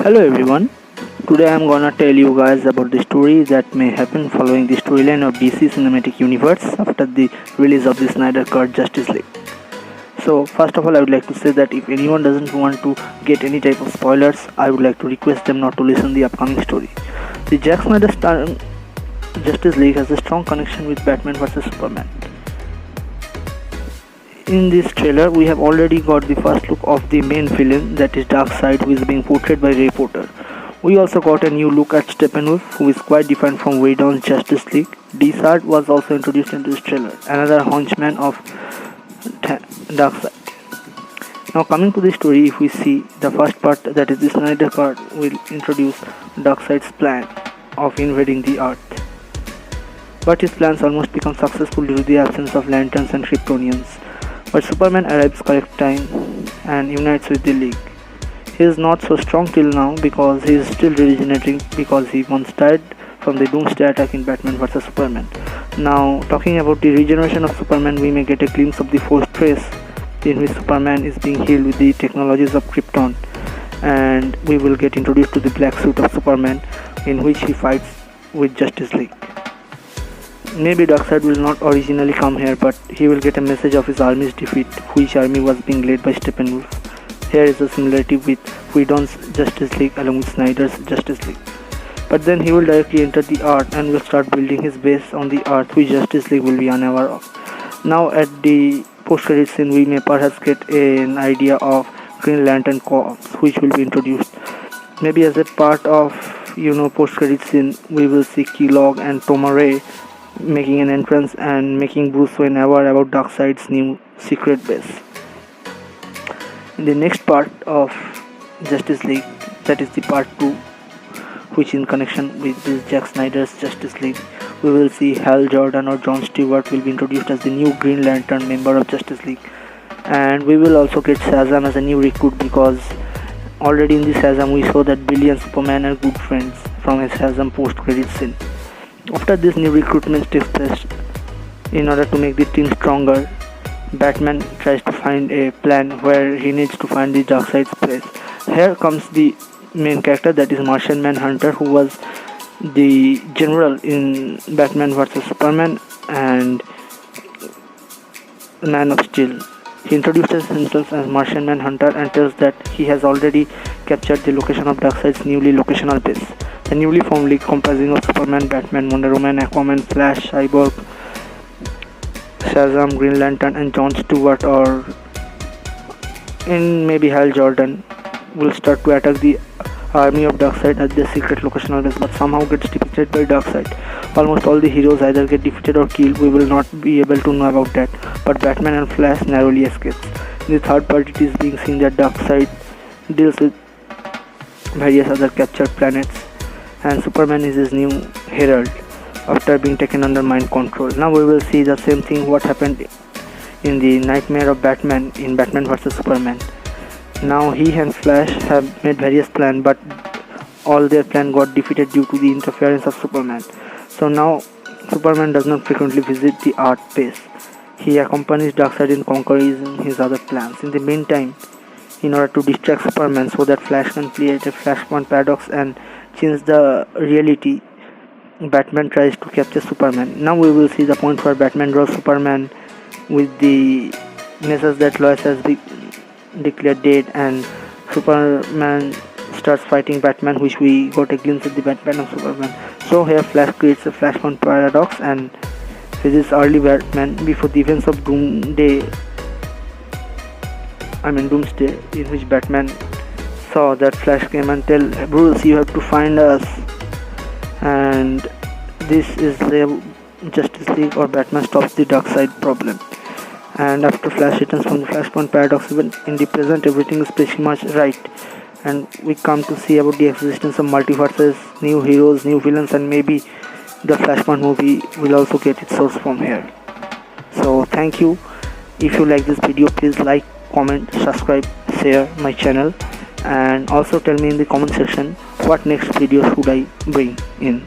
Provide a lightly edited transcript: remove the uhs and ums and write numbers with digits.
Hello everyone. Today I'm gonna tell you guys about the story that may happen following the storyline of DC Cinematic Universe after the release of the Snyder Cut Justice League. So first of all, I would like to say that if anyone doesn't want to get any type of spoilers, I would like to request them not to listen the upcoming story. The Zack Snyder starring Justice League has a strong connection with Batman vs Superman. In this trailer, we have already got the first look of the main villain, that is Darkseid, who is being portrayed by Ray Porter. We also got a new look at Steppenwolf, who is quite different from Whedon's Justice League. Desart was also introduced into this trailer, another henchman of Darkseid. Now coming to the story, if we see the first part, that is the Snyder Cut, will introduce Darkseid's plan of invading the Earth. But his plans almost become successful due to the absence of lanterns and Kryptonians. But Superman arrives correct time and unites with the League. He is not so strong till now because he is still regenerating, because he once died from the Doomsday attack in Batman vs Superman. Now talking about the regeneration of Superman, we may get a glimpse of the fortress in which Superman is being healed with the technologies of Krypton, and we will get introduced to the black suit of Superman in which he fights with Justice League. Maybe Darkseid will not originally come here, but he will get a message of his army's defeat, which army was being led by Steppenwolf. Here is a similarity with Whedon's Justice League along with Snyder's Justice League. But then he will directly enter the Earth and will start building his base on the Earth, which Justice League will be unaware of. Now at the post-credit scene, we may perhaps get an idea of Green Lantern Corps, which will be introduced. Maybe as a part of post-credit scene, we will see Kilowog and Tomar-Re making an entrance and making Bruce Wayne aware about Darkseid's new secret base. In the next part of Justice League, that is the part 2, which in connection with this Zack Snyder's Justice League, we will see Hal Jordan or John Stewart will be introduced as the new Green Lantern member of Justice League, and we will also get Shazam as a new recruit, because already in the Shazam we saw that Billy and Superman are good friends from a Shazam post-credit scene. After this new recruitment takes place, in order to make the team stronger, Batman tries to find a plan where he needs to find the Darkseid's place. Here comes the main character, that is Martian Manhunter, who was the general in Batman vs Superman and Man of Steel. He introduces himself as Martian Manhunter and tells that he has already captured the location of Darkseid's newly locational base. The newly formed league comprising of Superman, Batman, Wonder Woman, Aquaman, Flash, Cyborg, Shazam, Green Lantern and John Stewart, or in maybe Hal Jordan, will start to attack the army of Darkseid at their secret locational base, but somehow gets defeated by Darkseid. Almost all the heroes either get defeated or killed. We will not be able to know about that, but Batman and Flash narrowly escapes. In the third part, it is being seen that Darkseid deals with various other captured planets, and Superman is his new herald after being taken under mind control. Now we will see the same thing what happened in the Nightmare of Batman in Batman vs Superman. Now he and Flash have made various plans, but all their plan got defeated due to the interference of Superman. So now Superman does not frequently visit the Earth base. He accompanies Darkseid in conquering his other plans. In the meantime, in order to distract Superman so that Flash can create a Flashpoint paradox and change the reality, Batman tries to capture Superman. Now we will see the point where Batman draws Superman with the message that Lois has been declared dead, and Superman starts fighting Batman, which we got a glimpse of the Batman of Superman. So here Flash creates a Flashpoint paradox and visits early Batman before the events of Doomsday, in which Batman saw that Flash came and tell Bruce, you have to find us. And this is the Justice League, or Batman stops the Darkseid problem. And after Flash returns from the Flashpoint paradox, even in the present everything is pretty much right, and we come to see about the existence of multiverses, new heroes, new villains, and maybe the Flashpoint movie will also get its source from here. So thank you. If you like this video, please like, comment, subscribe, share my channel, and also tell me in the comment section what next video should I bring in.